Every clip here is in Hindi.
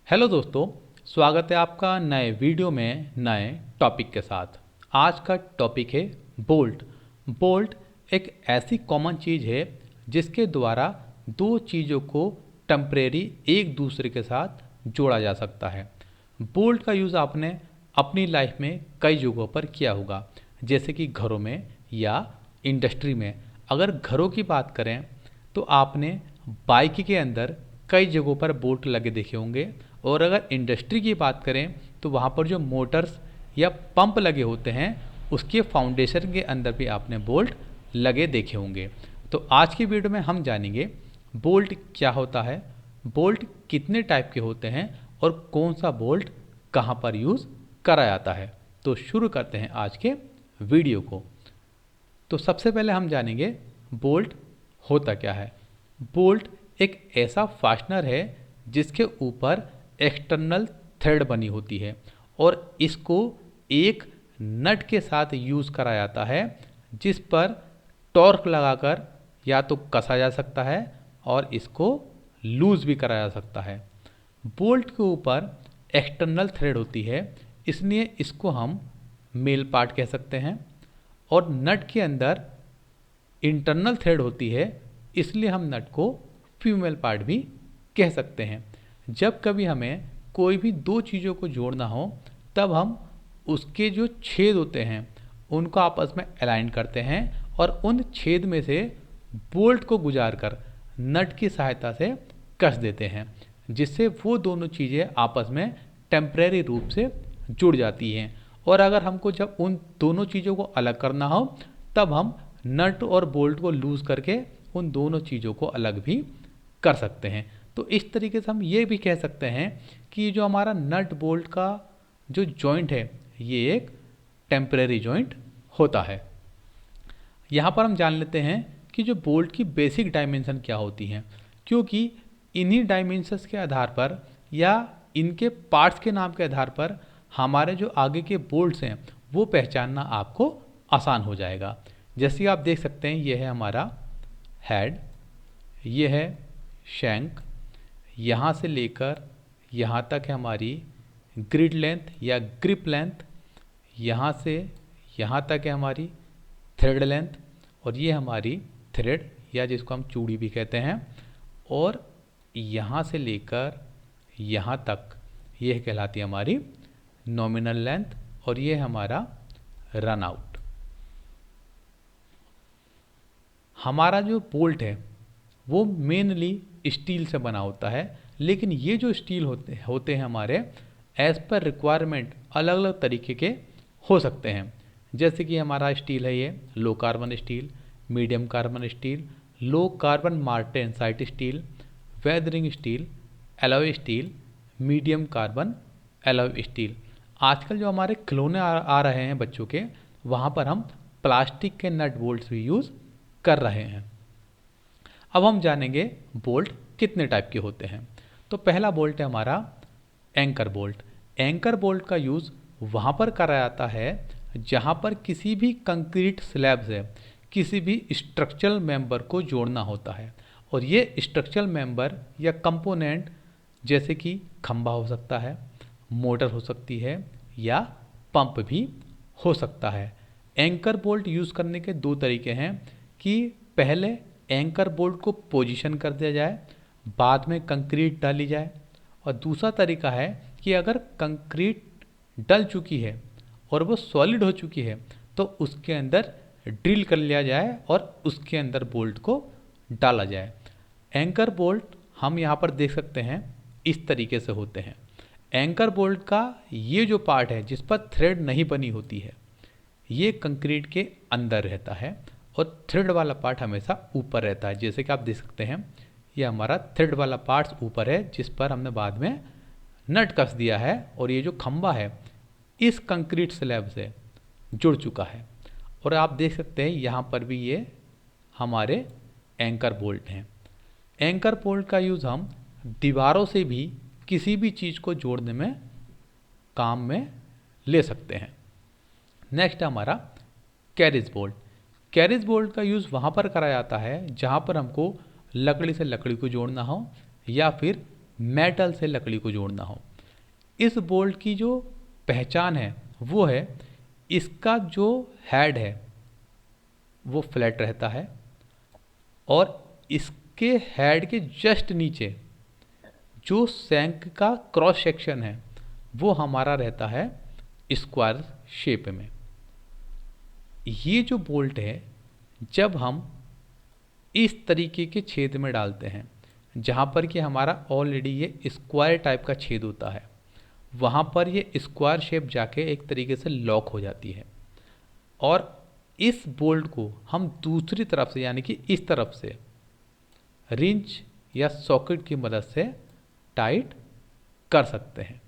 हेलो दोस्तों, स्वागत है आपका नए वीडियो में नए टॉपिक के साथ। आज का टॉपिक है बोल्ट। बोल्ट एक ऐसी कॉमन चीज़ है जिसके द्वारा दो चीज़ों को टेम्परेरी एक दूसरे के साथ जोड़ा जा सकता है। बोल्ट का यूज़ आपने अपनी लाइफ में कई जगहों पर किया होगा, जैसे कि घरों में या इंडस्ट्री में। अगर घरों की बात करें तो आपने बाइक के अंदर कई जगहों पर बोल्ट लगे देखे होंगे, और अगर इंडस्ट्री की बात करें तो वहाँ पर जो मोटर्स या पंप लगे होते हैं उसके फाउंडेशन के अंदर भी आपने बोल्ट लगे देखे होंगे। तो आज की वीडियो में हम जानेंगे बोल्ट क्या होता है, बोल्ट कितने टाइप के होते हैं और कौन सा बोल्ट कहाँ पर यूज़ करा जाता है। तो शुरू करते हैं आज के वीडियो को। तो सबसे पहले हम जानेंगे बोल्ट होता क्या है। बोल्ट एक ऐसा फास्टनर है जिसके ऊपर एक्सटर्नल थ्रेड बनी होती है और इसको एक नट के साथ यूज़ करा जाता है, जिस पर टॉर्क लगाकर या तो कसा जा सकता है और इसको लूज़ भी करा जा सकता है। बोल्ट के ऊपर एक्सटर्नल थ्रेड होती है, इसलिए इसको हम मेल पार्ट कह सकते हैं, और नट के अंदर इंटरनल थ्रेड होती है, इसलिए हम नट को फीमेल पार्ट भी कह सकते हैं। जब कभी हमें कोई भी दो चीज़ों को जोड़ना हो तब हम उसके जो छेद होते हैं उनको आपस में अलाइन करते हैं और उन छेद में से बोल्ट को गुजार कर नट की सहायता से कस देते हैं, जिससे वो दोनों चीज़ें आपस में टेम्परेरी रूप से जुड़ जाती हैं। और अगर हमको जब उन दोनों चीज़ों को अलग करना हो तब हम नट और बोल्ट को लूज़ करके उन दोनों चीज़ों को अलग भी कर सकते हैं। तो इस तरीके से हम ये भी कह सकते हैं कि जो हमारा नट बोल्ट का जो जॉइंट है ये एक टेम्परेरी जॉइंट होता है। यहाँ पर हम जान लेते हैं कि जो बोल्ट की बेसिक डायमेंशन क्या होती हैं, क्योंकि इन्हीं डायमेंशंस के आधार पर या इनके पार्ट्स के नाम के आधार पर हमारे जो आगे के बोल्ट्स हैं वो पहचानना आपको आसान हो जाएगा। जैसे आप देख सकते हैं, ये है हमारा हेड, ये है शैंक, यहाँ से लेकर यहाँ तक है हमारी ग्रिड लेंथ या ग्रिप लेंथ, यहाँ से यहाँ तक है हमारी थ्रेड लेंथ, और ये हमारी थ्रेड या जिसको हम चूड़ी भी कहते हैं, और यहाँ से लेकर यहाँ तक ये कहलाती है हमारी नॉमिनल लेंथ, और ये हमारा रन आउट। हमारा जो बोल्ट है वो मेनली स्टील से बना होता है, लेकिन ये जो स्टील होते हैं हमारे एज़ पर रिक्वायरमेंट अलग अलग तरीके के हो सकते हैं। जैसे कि हमारा स्टील है ये low carbon steel, medium carbon steel, low carbon martensite steel, weathering steel, alloy steel, medium carbon alloy steel. आजकल जो हमारे खिलौने आ रहे हैं बच्चों के, वहाँ पर हम प्लास्टिक के नट बोल्ट्स भी यूज़ कर रहे हैं। अब हम जानेंगे बोल्ट कितने टाइप के होते हैं। तो पहला बोल्ट है हमारा एंकर बोल्ट। एंकर बोल्ट का यूज़ वहाँ पर करा जाता है जहाँ पर किसी भी कंक्रीट स्लैब से किसी भी स्ट्रक्चरल मेंबर को जोड़ना होता है, और ये स्ट्रक्चरल मेंबर या कंपोनेंट जैसे कि खंभा हो सकता है, मोटर हो सकती है, या पंप भी हो सकता है। एंकर बोल्ट यूज़ करने के दो तरीके हैं कि पहले एंकर बोल्ट को पोजीशन कर दिया जाए, बाद में कंक्रीट डाली जाए, और दूसरा तरीका है कि अगर कंक्रीट डल चुकी है और वो सॉलिड हो चुकी है तो उसके अंदर ड्रिल कर लिया जाए और उसके अंदर बोल्ट को डाला जाए। एंकर बोल्ट हम यहाँ पर देख सकते हैं इस तरीके से होते हैं। एंकर बोल्ट का ये जो पार्ट है जिस पर थ्रेड नहीं बनी होती है ये कंक्रीट के अंदर रहता है, और थ्रेड वाला पार्ट हमेशा ऊपर रहता है। जैसे कि आप देख सकते हैं ये हमारा थ्रेड वाला पार्ट ऊपर है जिस पर हमने बाद में नट कस दिया है, और ये जो खंभा है इस कंक्रीट स्लैब से जुड़ चुका है। और आप देख सकते हैं यहाँ पर भी ये हमारे एंकर बोल्ट हैं। एंकर बोल्ट का यूज़ हम दीवारों से भी किसी भी चीज़ को जोड़ने में काम में ले सकते हैं। नेक्स्ट हमारा कैरिज बोल्ट। कैरिज बोल्ट का यूज़ वहाँ पर करा जाता है जहाँ पर हमको लकड़ी से लकड़ी को जोड़ना हो या फिर मेटल से लकड़ी को जोड़ना हो। इस बोल्ट की जो पहचान है वो है इसका जो हेड है वो फ्लैट रहता है और इसके हेड के जस्ट नीचे जो शंख का क्रॉस सेक्शन है वो हमारा रहता है स्क्वायर शेप में। ये जो बोल्ट है जब हम इस तरीके के छेद में डालते हैं जहाँ पर कि हमारा ऑलरेडी ये स्क्वायर टाइप का छेद होता है, वहाँ पर ये स्क्वायर शेप जाके एक तरीके से लॉक हो जाती है और इस बोल्ट को हम दूसरी तरफ से यानी कि इस तरफ से रिंच या सॉकेट की मदद से टाइट कर सकते हैं।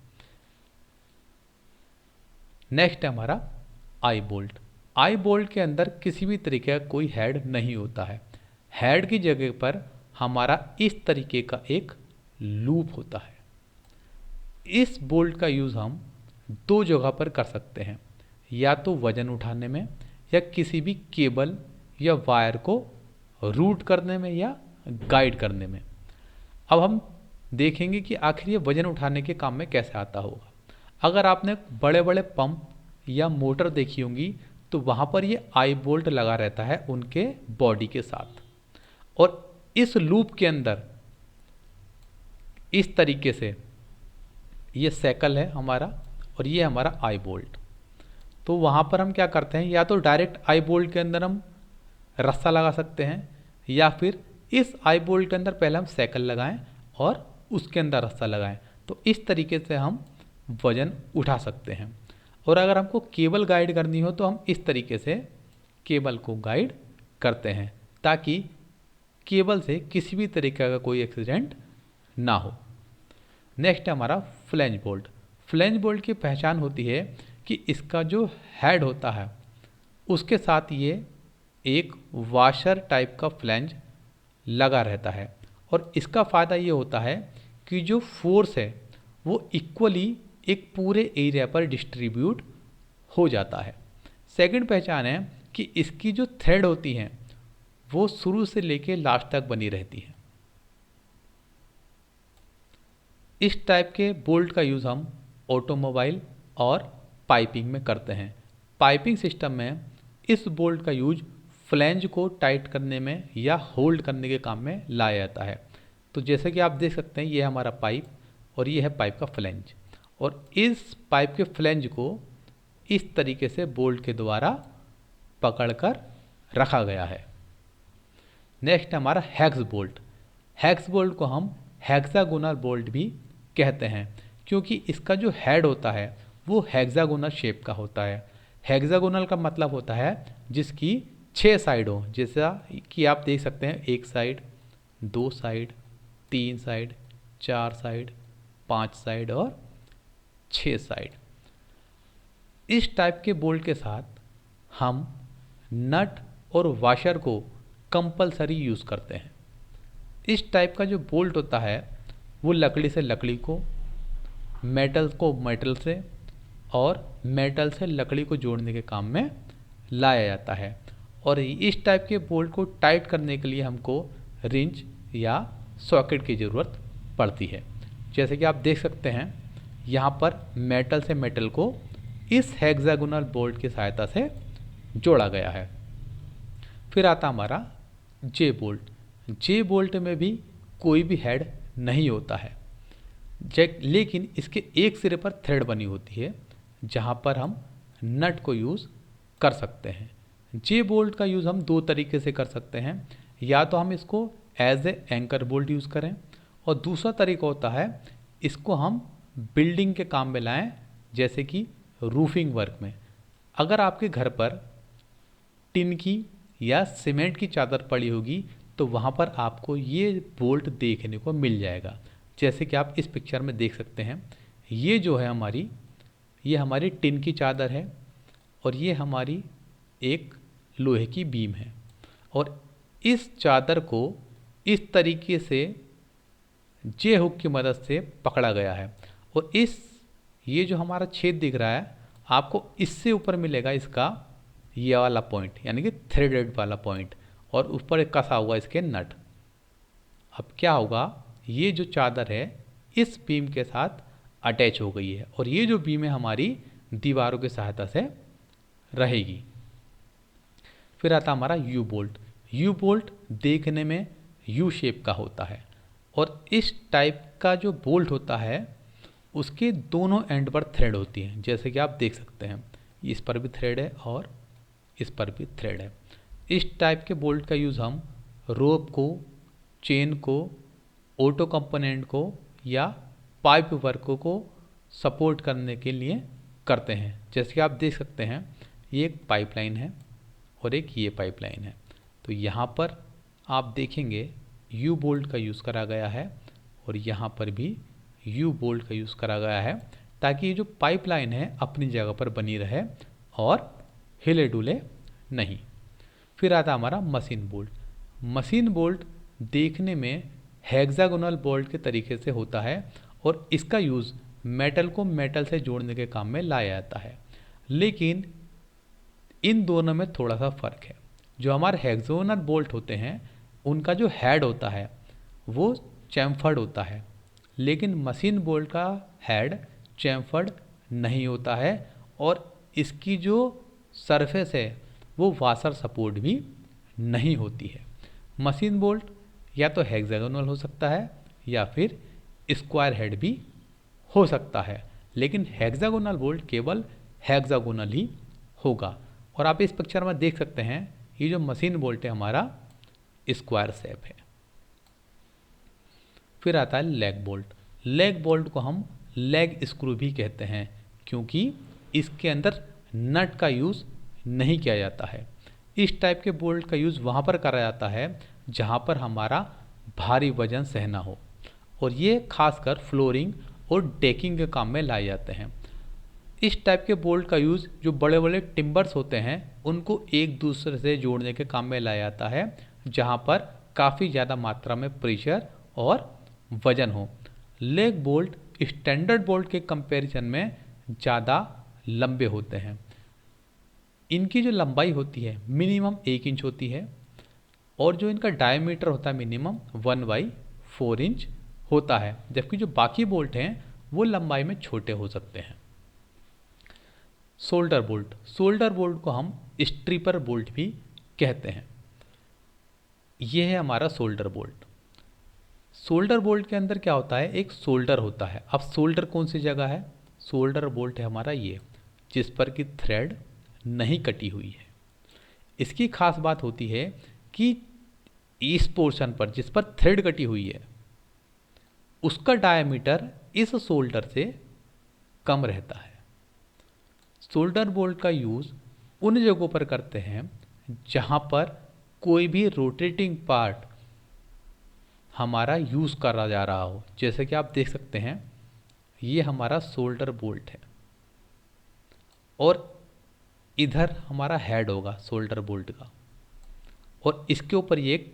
नेक्स्ट है हमारा आई बोल्ट। आई बोल्ट के अंदर किसी भी तरीके का कोई हेड नहीं होता है। हेड की जगह पर हमारा इस तरीके का एक लूप होता है। इस बोल्ट का यूज़ हम दो जगह पर कर सकते हैं, या तो वजन उठाने में या किसी भी केबल या वायर को रूट करने में या गाइड करने में। अब हम देखेंगे कि आखिर ये वजन उठाने के काम में कैसे आता होगा। अगर आपने बड़े बड़े पंप या मोटर देखी होंगी तो वहाँ पर ये आई बोल्ट लगा रहता है उनके बॉडी के साथ, और इस लूप के अंदर इस तरीके से ये साइकिल है हमारा और ये हमारा आई बोल्ट। तो वहाँ पर हम क्या करते हैं, या तो डायरेक्ट आई बोल्ट के अंदर हम रस्सा लगा सकते हैं या फिर इस आई बोल्ट के अंदर पहले हम साइकिल लगाएं और उसके अंदर रस्सा लगाएं। तो इस तरीके से हम वजन उठा सकते हैं। और अगर हमको केबल गाइड करनी हो तो हम इस तरीके से केबल को गाइड करते हैं ताकि केबल से किसी भी तरीके का कोई एक्सीडेंट ना हो। नेक्स्ट है हमारा फ्लैंज बोल्ट। फ्लैंज बोल्ट की पहचान होती है कि इसका जो हेड होता है उसके साथ ये एक वाशर टाइप का फ्लैंज लगा रहता है, और इसका फ़ायदा ये होता है कि जो फोर्स है वो इक्वली एक पूरे एरिया पर डिस्ट्रीब्यूट हो जाता है। सेकंड पहचान है कि इसकी जो थ्रेड होती हैं वो शुरू से लेके लास्ट तक बनी रहती है। इस टाइप के बोल्ट का यूज़ हम ऑटोमोबाइल और पाइपिंग में करते हैं। पाइपिंग सिस्टम में इस बोल्ट का यूज फ्लैंज को टाइट करने में या होल्ड करने के काम में लाया जाता है। तो जैसे कि आप देख सकते हैं ये हमारा पाइप और ये है पाइप का फ्लैंज, और इस पाइप के फ्लैंज को इस तरीके से बोल्ट के द्वारा पकड़कर रखा गया है। नेक्स्ट हमारा हेक्स बोल्ट। हेक्स बोल्ट को हम हेक्सागोनल बोल्ट भी कहते हैं क्योंकि इसका जो हेड होता है वो हेक्सागोनल शेप का होता है। हेक्सागोनल का मतलब होता है जिसकी 6 साइड हो, जैसा कि आप देख सकते हैं 1 side, 2 side, 3 side, 4 side, 5 side और 6 साइड। इस टाइप के बोल्ट के साथ हम नट और वाशर को कंपलसरी यूज़ करते हैं। इस टाइप का जो बोल्ट होता है वो लकड़ी से लकड़ी को, मेटल को मेटल से और मेटल से लकड़ी को जोड़ने के काम में लाया जाता है। और इस टाइप के बोल्ट को टाइट करने के लिए हमको रिंच या सॉकेट की ज़रूरत पड़ती है। जैसे कि आप देख सकते हैं यहाँ पर मेटल से मेटल को इस हेक्सागोनल बोल्ट की सहायता से जोड़ा गया है। फिर आता हमारा जे बोल्ट। जे बोल्ट में भी कोई भी हेड नहीं होता है, लेकिन इसके एक सिरे पर थ्रेड बनी होती है जहाँ पर हम नट को यूज़ कर सकते हैं। जे बोल्ट का यूज़ हम 2 तरीके से कर सकते हैं, या तो हम इसको as a anchor bolt use करें और दूसरा तरीका होता है इसको हम बिल्डिंग के काम में लाएं, जैसे कि रूफिंग वर्क में। अगर आपके घर पर टिन की या सीमेंट की चादर पड़ी होगी तो वहाँ पर आपको ये बोल्ट देखने को मिल जाएगा। जैसे कि आप इस पिक्चर में देख सकते हैं ये जो है ये हमारी टिन की चादर है और ये हमारी एक लोहे की बीम है, और इस चादर को इस तरीके से जे हुक की मदद से पकड़ा गया है, और ये जो हमारा छेद दिख रहा है आपको इससे ऊपर मिलेगा इसका ये वाला पॉइंट, यानी कि थ्रेडेड वाला पॉइंट, और ऊपर एक कसा हुआ इसके नट। अब क्या होगा, ये जो चादर है इस बीम के साथ अटैच हो गई है और ये जो बीम है हमारी दीवारों की सहायता से रहेगी। फिर आता हमारा यू बोल्ट। यू बोल्ट देखने में यू शेप का होता है और इस टाइप का जो बोल्ट होता है उसके दोनों एंड पर थ्रेड होती हैं, जैसे कि आप देख सकते हैं इस पर भी थ्रेड है और इस पर भी थ्रेड है। इस टाइप के बोल्ट का यूज़ हम रोप को, चेन को, ऑटो कंपोनेंट को या पाइप वर्क को सपोर्ट करने के लिए करते हैं। जैसे कि आप देख सकते हैं ये एक पाइपलाइन है और एक ये पाइपलाइन है, तो यहाँ पर आप देखेंगे यू बोल्ट का यूज़ करा गया है और यहाँ पर भी यू बोल्ट का यूज़ करा गया है ताकि ये जो पाइपलाइन है अपनी जगह पर बनी रहे और हिले डुले नहीं। फिर आता हमारा मशीन बोल्ट। मशीन बोल्ट देखने में हेक्सागोनल बोल्ट के तरीके से होता है और इसका यूज़ मेटल को मेटल से जोड़ने के काम में लाया जाता है, लेकिन इन दोनों में थोड़ा सा फ़र्क है। जो हमारे हेक्सागोनल बोल्ट होते हैं उनका जो हेड होता है वो चैम्फर्ड होता है, लेकिन मशीन बोल्ट का हेड चैम्फर्ड नहीं होता है और इसकी जो सरफेस है वो वाशर सपोर्ट भी नहीं होती है। मशीन बोल्ट या तो हेक्सागोनल हो सकता है या फिर स्क्वायर हेड भी हो सकता है, लेकिन हेक्सागोनल बोल्ट केवल हेक्सागोनल ही होगा। और आप इस पिक्चर में देख सकते हैं ये जो मशीन बोल्ट है हमारा स्क्वायर शेप है। फिर आता है लेग बोल्ट। लेग बोल्ट को हम लेग स्क्रू भी कहते हैं क्योंकि इसके अंदर नट का यूज़ नहीं किया जाता है। इस टाइप के बोल्ट का यूज़ वहाँ पर करा जाता है जहाँ पर हमारा भारी वजन सहना हो और ये खासकर फ्लोरिंग और डेकिंग के काम में लाए जाते हैं। इस टाइप के बोल्ट का यूज़ जो बड़े बड़े टिम्बर्स होते हैं उनको एक दूसरे से जोड़ने के काम में लाया जाता है जहाँ पर काफ़ी ज़्यादा मात्रा में प्रेशर और वजन हो। लेग बोल्ट स्टैंडर्ड बोल्ट के कंपैरिजन में ज़्यादा लंबे होते हैं। इनकी जो लंबाई होती है मिनिमम 1 इंच होती है और जो इनका डायमीटर होता है मिनिमम 1/4 इंच होता है, जबकि जो बाकी बोल्ट हैं वो लंबाई में छोटे हो सकते हैं। Shoulder bolt. शोल्डर बोल्ट को हम स्ट्रिपर बोल्ट भी कहते हैं। यह है हमारा शोल्डर बोल्ट। शोल्डर बोल्ट के अंदर क्या होता है, एक शोल्डर होता है। अब शोल्डर कौन सी जगह है, शोल्डर बोल्ट है हमारा ये जिस पर कि थ्रेड नहीं कटी हुई है। इसकी खास बात होती है कि इस पोर्शन पर जिस पर थ्रेड कटी हुई है उसका डायमीटर इस शोल्डर से कम रहता है। शोल्डर बोल्ट का यूज़ उन जगहों पर करते हैं जहाँ पर कोई भी रोटेटिंग पार्ट हमारा यूज़ करा जा रहा हो। जैसे कि आप देख सकते हैं ये हमारा शोल्डर बोल्ट है और इधर हमारा हेड होगा शोल्डर बोल्ट का और इसके ऊपर ये एक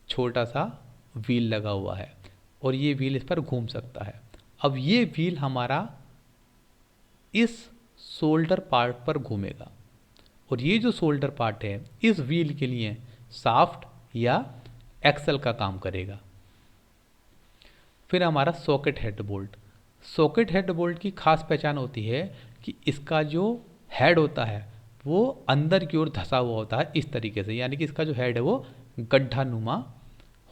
छोटा सा व्हील लगा हुआ है और ये व्हील इस पर घूम सकता है। अब ये व्हील हमारा इस शोल्डर पार्ट पर घूमेगा और ये जो शोल्डर पार्ट है इस व्हील के लिए शाफ्ट या एक्सल का काम करेगा। फिर हमारा socket head bolt. Socket head bolt की खास पहचान होती है कि इसका जो हेड होता है वो अंदर की ओर धंसा हुआ होता है इस तरीके से, यानी कि इसका जो हेड है वो गड्ढा नुमा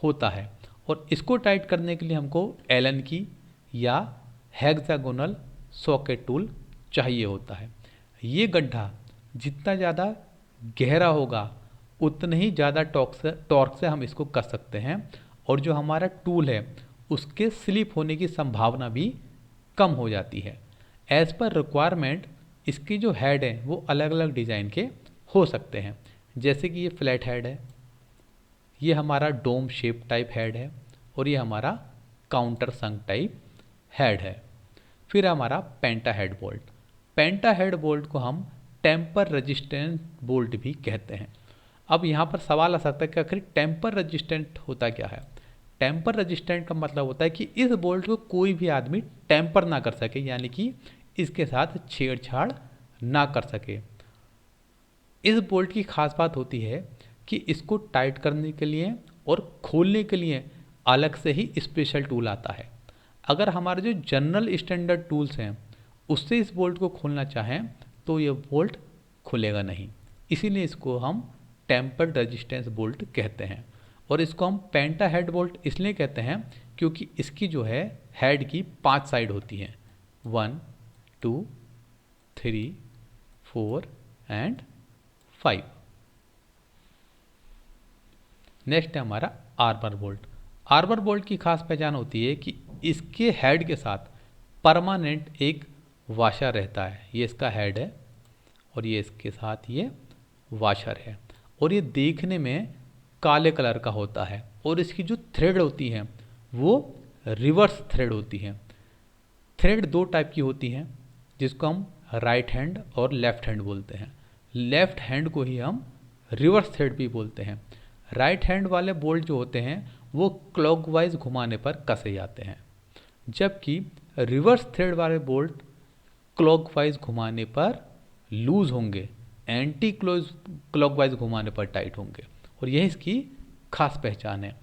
होता है और इसको टाइट करने के लिए हमको एलन की या हेक्सागोनल सॉकेट टूल चाहिए होता है। ये गड्ढा जितना ज़्यादा गहरा होगा उतने ही ज़्यादा टॉर्क से हम इसको कस सकते हैं और जो हमारा टूल है उसके स्लिप होने की संभावना भी कम हो जाती है। एज़ पर रिक्वायरमेंट इसकी जो हेड है वो अलग अलग डिज़ाइन के हो सकते हैं, जैसे कि ये फ्लैट हेड है, ये हमारा डोम शेप टाइप हेड है और ये हमारा काउंटर संक टाइप हेड है। फिर हमारा पेंटा हेड बोल्ट। पेंटा हेड बोल्ट को हम टेम्पर रेजिस्टेंट बोल्ट भी कहते हैं। अब यहाँ पर सवाल आ सकता है कि आखिर टेम्पर रेजिस्टेंट होता क्या है। टेम्पर रेजिस्टेंट का मतलब होता है कि इस बोल्ट को कोई भी आदमी टेम्पर ना कर सके, यानी कि इसके साथ छेड़छाड़ ना कर सके। इस बोल्ट की खास बात होती है कि इसको टाइट करने के लिए और खोलने के लिए अलग से ही स्पेशल टूल आता है। अगर हमारे जो जनरल स्टैंडर्ड टूल्स हैं उससे इस बोल्ट को खोलना चाहें तो ये बोल्ट खुलेगा नहीं। इसीलिए इसको हम टेम्पर्ड रेजिस्टेंस बोल्ट कहते हैं। और इसको हम पेंटा हेड बोल्ट इसलिए कहते हैं क्योंकि इसकी जो है हेड की 5 साइड होती हैं, 1 2 3 4 एंड 5। नेक्स्ट है हमारा आर्मर बोल्ट। आर्मर बोल्ट की खास पहचान होती है कि इसके हेड के साथ परमानेंट एक वाशर रहता है। ये इसका हेड है और ये इसके साथ ये वाशर है और ये देखने में काले कलर का होता है और इसकी जो थ्रेड होती है वो रिवर्स थ्रेड होती है। थ्रेड 2 टाइप की होती हैं जिसको हम राइट हैंड और लेफ्ट हैंड बोलते हैं। लेफ्ट हैंड को ही हम रिवर्स थ्रेड भी बोलते हैं। राइट हैंड वाले बोल्ट जो होते हैं वो क्लॉकवाइज घुमाने पर कसे जाते हैं, जबकि रिवर्स थ्रेड वाले बोल्ट क्लॉकवाइज घुमाने पर लूज होंगे, एंटी क्लॉकवाइज घुमाने पर टाइट होंगे। और यह इसकी खास पहचान है।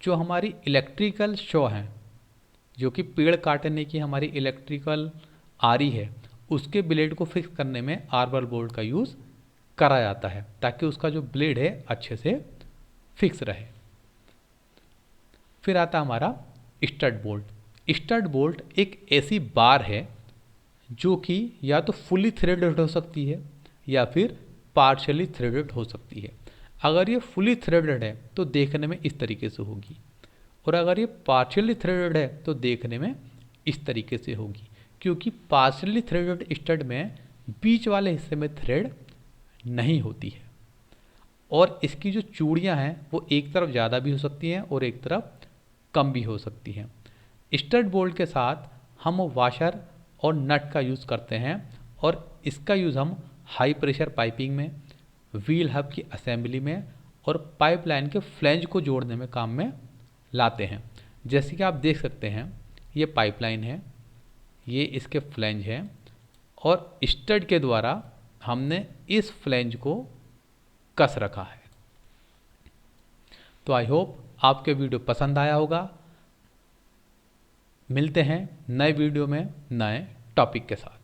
जो हमारी इलेक्ट्रिकल शॉ है, जो कि पेड़ काटने की हमारी इलेक्ट्रिकल आरी है, उसके ब्लेड को फिक्स करने में आर्मर बोल्ट का यूज़ करा जाता है ताकि उसका जो ब्लेड है अच्छे से फिक्स रहे। फिर आता हमारा स्टड बोल्ट। स्टड बोल्ट एक ऐसी बार है जो कि या तो फुली थ्रेडेड हो सकती है या फिर पार्शियली थ्रेडेड हो सकती है। अगर ये फुली थ्रेडेड है तो देखने में इस तरीके से होगी और अगर ये पार्शियली थ्रेडेड है तो देखने में इस तरीके से होगी, क्योंकि पार्शियली थ्रेडेड स्टड में बीच वाले हिस्से में थ्रेड नहीं होती है और इसकी जो चूड़ियाँ हैं वो एक तरफ ज़्यादा भी हो सकती हैं और एक तरफ कम भी हो सकती हैं। स्टड बोल्ट के साथ हम वाशर और नट का यूज़ करते हैं और इसका यूज़ हम हाई प्रेशर पाइपिंग में, व्हील हब की असेंबली में और पाइपलाइन के फ्लैंज को जोड़ने में काम में लाते हैं। जैसे कि आप देख सकते हैं ये पाइपलाइन है, ये इसके फ्लैंज है और स्टड के द्वारा हमने इस फ्लैंज को कस रखा है। तो आई होप आपके वीडियो पसंद आया होगा। मिलते हैं नए वीडियो में नए टॉपिक के साथ।